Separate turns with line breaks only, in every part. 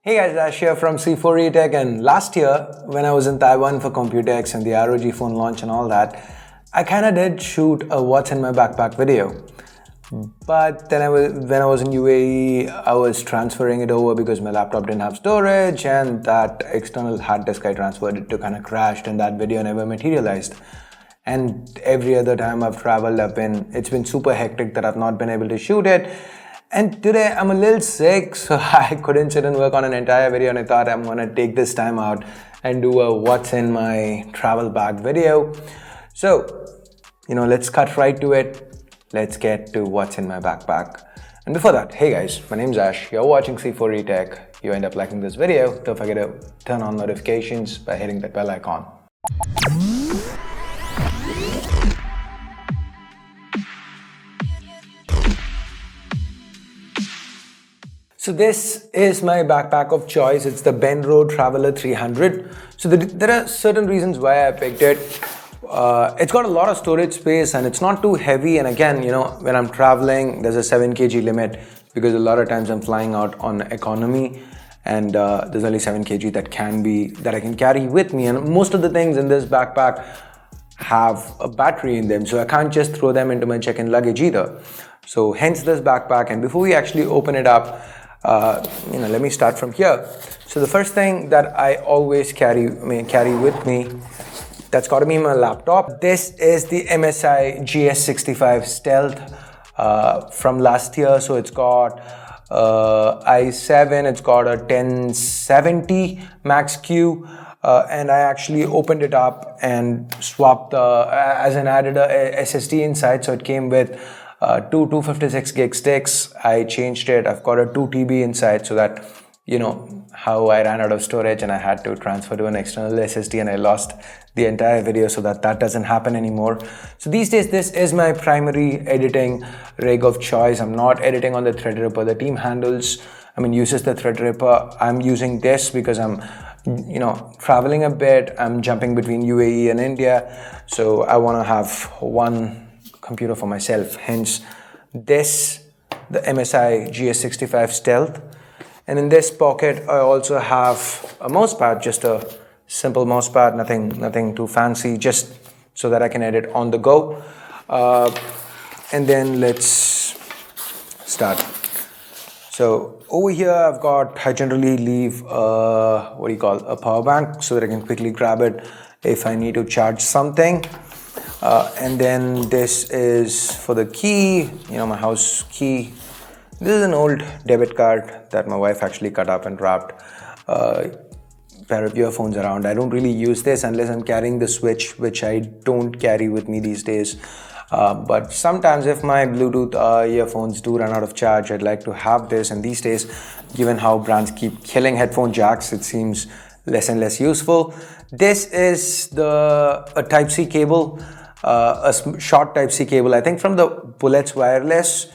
Hey guys, Ash here from C4E Tech, and last year when I was in Taiwan for Computex and the ROG phone launch and all that, I kinda did shoot a what's in my backpack video. But then when I was in UAE, I was transferring it over because my laptop didn't have storage, and that external hard disk I transferred it to kinda crashed and that video never materialized. And every other time I've traveled, it's been super hectic that I've not been able to shoot it. And today I'm a little sick, so I couldn't sit and work on an entire video, and I thought I'm gonna take this time out and do a what's in my travel bag video. So, let's cut right to it. Let's get to what's in my backpack. And before that, hey guys, my name's Ash. You're watching C4E Tech. You end up liking this video, don't forget to turn on notifications by hitting that bell icon. So this is my backpack of choice. It's the Benro Traveller 300. So there are certain reasons why I picked it. It's got a lot of storage space and it's not too heavy. And again, when I'm traveling, there's a 7 kg limit because a lot of times I'm flying out on economy, and there's only 7 kg that I can carry with me. And most of the things in this backpack have a battery in them, so I can't just throw them into my check-in luggage either. So hence this backpack. And before we actually open it up, let me start from here. So the first thing that I always carry with me, that's got to be my laptop. This is the MSI GS65 Stealth from last year. So it's got i7, it's got a 1070 Max Q, and I actually opened it up and swapped added a SSD inside. So it came with two 256 gig sticks. I changed it. I've got a 2 TB inside, so that how I ran out of storage and I had to transfer to an external SSD and I lost the entire video, so that doesn't happen anymore. So these days this is my primary editing rig of choice. I'm not editing on the Threadripper. The team uses the Threadripper. I'm using this because I'm traveling a bit. I'm jumping between UAE and India, so I want to have one computer for myself. Hence the MSI GS65 Stealth. And in this pocket I also have a mouse pad, just a simple mouse pad, nothing too fancy, just so that I can edit on the go. And then let's start. So over here I generally leave a power bank so that I can quickly grab it if I need to charge something. And then this is for the key, my house key. This is an old debit card that my wife actually cut up and wrapped a pair of earphones around. I don't really use this unless I'm carrying the Switch, which I don't carry with me these days. But sometimes if my Bluetooth earphones do run out of charge, I'd like to have this. And these days, given how brands keep killing headphone jacks, it seems less and less useful. This is a Type-C cable. A short Type-C cable, I think from the Bullets Wireless,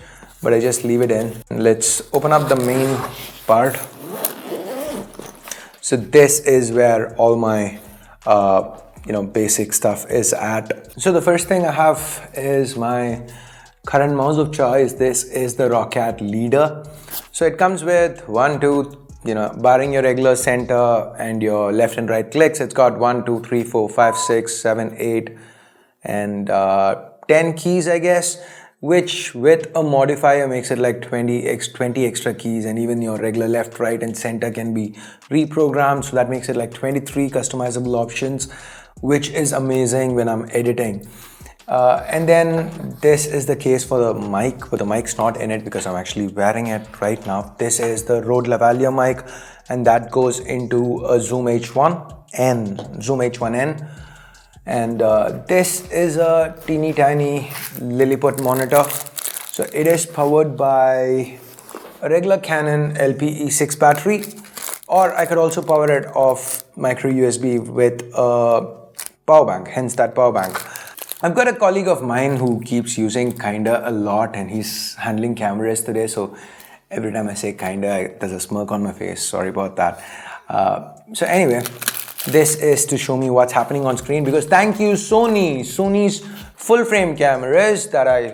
but I just leave it in. Let's open up the main part. So this is where all my basic stuff is at. So the first thing I have is my current mouse of choice. This is the Roccat Leader. So it comes with barring your regular center and your left and right clicks, it's got 1, 2, 3, 4, 5, 6, 7, 8 and 10 keys, I guess, which with a modifier makes it like 20 extra keys, and even your regular left, right and center can be reprogrammed, so that makes it like 23 customizable options, which is amazing when I'm editing. And then this is the case for the mic, but the mic's not in it because I'm actually wearing it right now. This is the Rode lavalier mic, and that goes into a Zoom H1N. And this is a teeny tiny Lilliput monitor. So it is powered by a regular Canon LP-E6 battery, or I could also power it off micro USB with a power bank, hence that power bank. I've got a colleague of mine who keeps using kinda a lot, and he's handling cameras today, so every time I say kinda, there's a smirk on my face. Sorry about that. So anyway, this is to show me what's happening on screen, because thank you Sony's full frame cameras,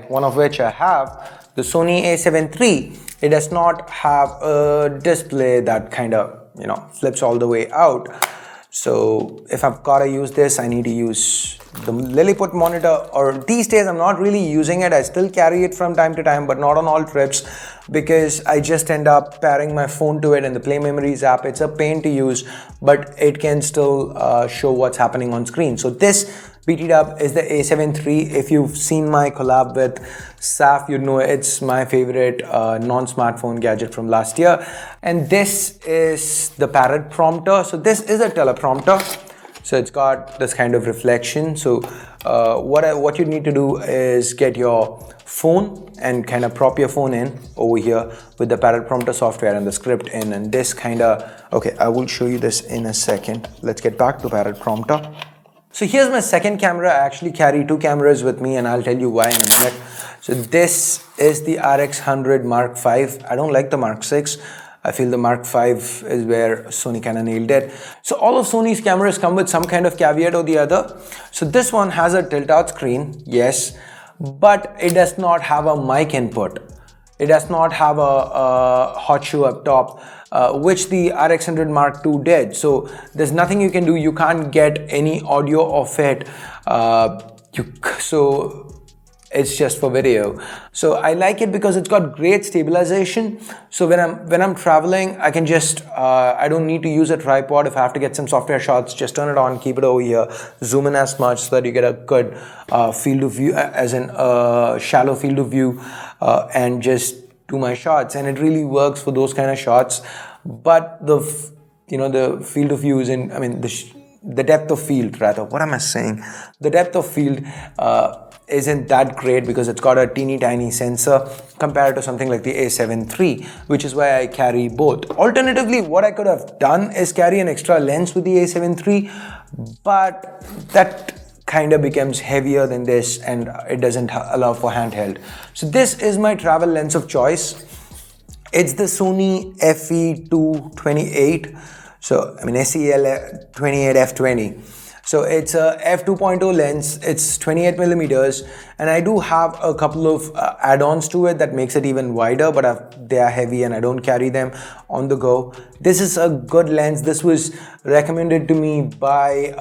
one of which I have, the Sony A7 III. It does not have a display that kind of flips all the way out. So if I've got to use this, I need to use the Lilliput monitor, or these days I'm not really using it. I still carry it from time to time, but not on all trips, because I just end up pairing my phone to it in the Play Memories app. It's a pain to use, but it can still show what's happening on screen. So this beat up is the A7 III. If you've seen my collab with Saf, you'd know it's my favorite non-smartphone gadget from last year. And this is the Parrot prompter. So this is a teleprompter. So it's got this kind of reflection. So what you need to do is get your phone and kind of prop your phone in over here with the Parrot prompter software and the script in, and this kind of, okay, I will show you this in a second. Let's get back to Parrot prompter. So here's my second camera. I actually carry two cameras with me, and I'll tell you why in a minute. So this is the RX100 Mark V. I don't like the Mark VI. I feel the Mark V is where Sony kind of nailed it. So all of Sony's cameras come with some kind of caveat or the other. So this one has a tilt-out screen, yes, but it does not have a mic input. It does not have a hot shoe up top, which the RX100 Mark II did. So there's nothing you can do. You can't get any audio of it. So it's just for video. So I like it because it's got great stabilization. So when I'm traveling, I can just I don't need to use a tripod. If I have to get some software shots, just turn it on, keep it over here, zoom in as much so that you get a good field of view, as in shallow field of view, and just do my shots. And it really works for those kind of shots. But the field of view is in, I mean, the depth of field rather. What am I saying? The depth of field isn't that great because it's got a teeny tiny sensor compared to something like the A7 III, which is why I carry both. Alternatively, what I could have done is carry an extra lens with the A7 III, but that kind of becomes heavier than this and it doesn't allow for handheld. So this is my travel lens of choice. It's the Sony FE 228. So I mean SEL 28 f20. So it's a f2.0 lens, it's 28 millimeters, and I do have a couple of add-ons to it that makes it even wider, but they are heavy and I don't carry them on the go. This is a good lens. This was recommended to me by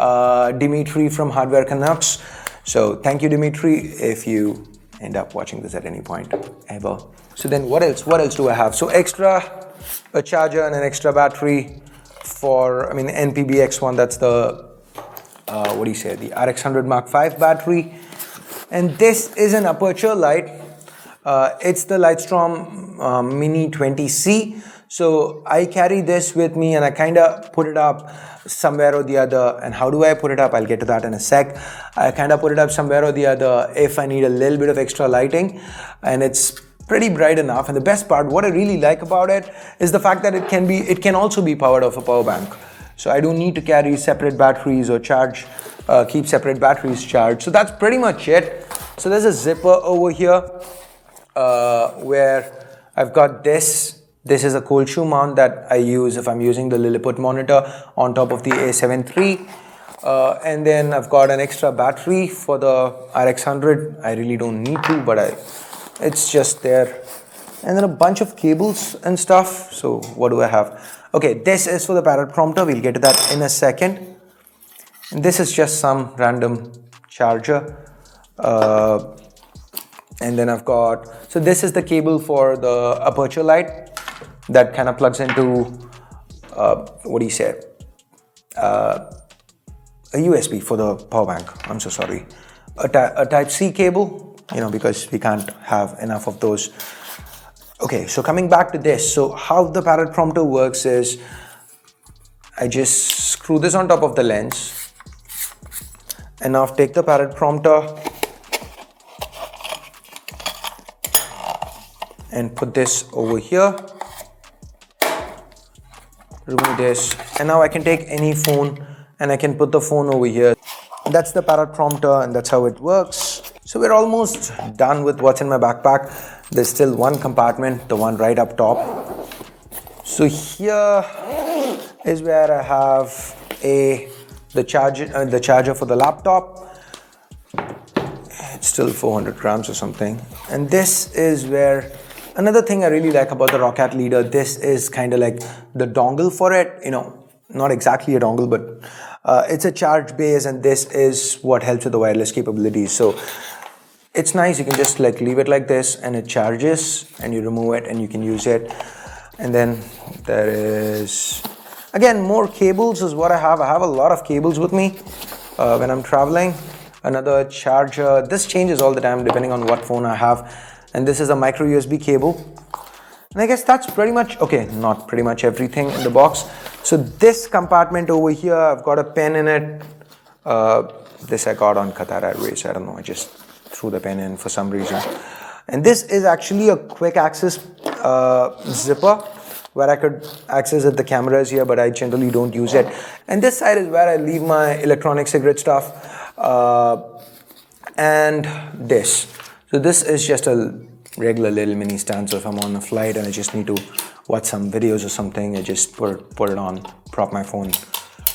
Dimitri from Hardware Canucks. So thank you, Dimitri, if you end up watching this at any point ever. So then what else? What else do I have? So a charger and an extra battery for, I mean, NPBX1, that's the the RX100 Mark V battery. And this is an Aperture light. It's the Lightstorm Mini 20C. So I carry this with me and I kind of put it up somewhere or the other. And how do I put it up? I'll get to that in a sec. I kind of put it up somewhere or the other if I need a little bit of extra lighting, and it's pretty bright enough. And the best part, what I really like about it, is the fact that it can also be powered off a power bank. So I don't need to carry separate batteries or keep separate batteries charged. So that's pretty much it. So there's a zipper over here where I've got this. This is a cold shoe mount that I use if I'm using the Lilliput monitor on top of the A7 III. And then I've got an extra battery for the RX100. I really don't need to, but it's just there. And then a bunch of cables and stuff. So what do I have? Okay, this is for the Parrot prompter. We'll get to that in a second. And this is just some random charger. And then I've got, so this is the cable for the Aperture light that kind of plugs into, a USB for the power bank. I'm so sorry. A Type-C cable, because we can't have enough of those. Okay, so coming back to this, so how the Parrot prompter works is I just screw this on top of the lens, and now take the Parrot prompter and put this over here, remove this, and now I can take any phone and I can put the phone over here. That's the Parrot prompter and that's how it works. So we're almost done with what's in my backpack. There's still one compartment, the one right up top. So here is where I have the charger for the laptop. It's still 400 grams or something. And this is where Another thing I really like about the Roccat leader, this is kind of like the dongle for it, you know, not exactly a dongle, but it's a charge base, and this is what helps with the wireless capabilities. So it's nice, you can just like leave it like this and it charges, and you remove it and you can use it. And then there is, again, more cables is what I have. I have a lot of cables with me when I'm traveling. Another charger. This changes all the time depending on what phone I have. And this is a micro USB cable. And I guess that's pretty much, okay, not pretty much everything in the box. So this compartment over here, I've got a pen in it. This I got on Qatar Airways. I don't know, I just threw the pen in for some reason. And this is actually a quick access zipper where I could access it. The camera is here, but I generally don't use it. And this side is where I leave my electronic cigarette stuff. And this. So this is just a regular little mini stand. So if I'm on a flight and I just need to watch some videos or something, I just put it on, prop my phone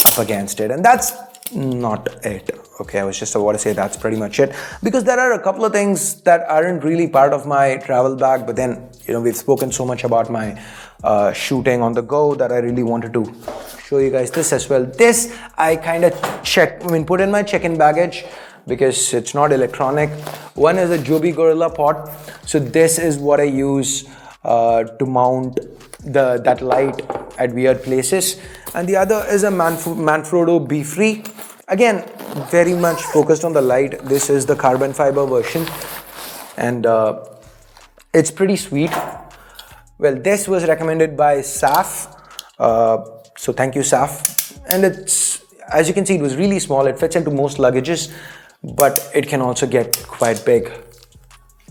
up against it. And that's not it. Okay, I was just about to say that's pretty much it, because there are a couple of things that aren't really part of my travel bag, but then, you know, we've spoken so much about my shooting on the go that I really wanted to show you guys this as well. This I kind of put in my check-in baggage because it's not electronic. One is a Joby Gorillapod. So this is what I use to mount that light at weird places. And the other is a Manfrotto Be free. Again, very much focused on the light. This is the carbon fiber version, and it's pretty sweet. Well, this was recommended by Saf, so thank you, Saf. And it's, as you can see, it was really small. It fits into most luggages, but it can also get quite big.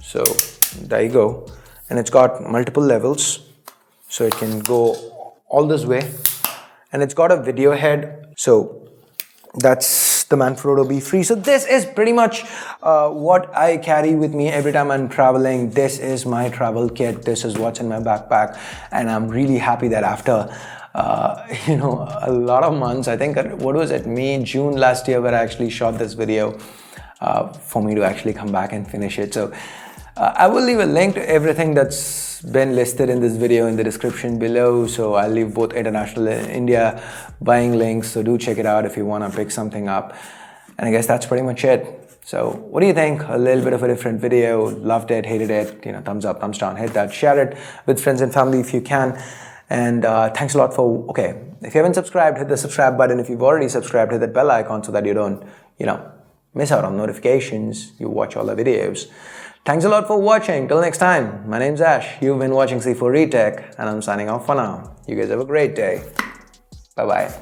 So there you go. And it's got multiple levels, so it can go all this way. And it's got a video head, so that's the Manfrotto Be free. So this is pretty much what I carry with me every time I'm traveling. This is my travel kit. This is what's in my backpack, and I'm really happy that after you know, a lot of months, I think, what was it, May, June last year, where I actually shot this video, for me to actually come back and finish it. So I will leave a link to everything that's been listed in this video in the description below. So I'll leave both international and India buying links, so do check it out if you want to pick something up. And I guess that's pretty much it. So what do you think? A little bit of a different video. Loved it, hated it, you know, thumbs up, thumbs down, hit that, share it with friends and family if you can. And thanks a lot for, okay, if you haven't subscribed, hit the subscribe button. If you've already subscribed, hit that bell icon so that you don't, you know, miss out on notifications. You watch all the videos. Thanks a lot for watching. Till next time, my name's Ash. You've been watching C4 Retech, and I'm signing off for now. You guys have a great day. Bye-bye.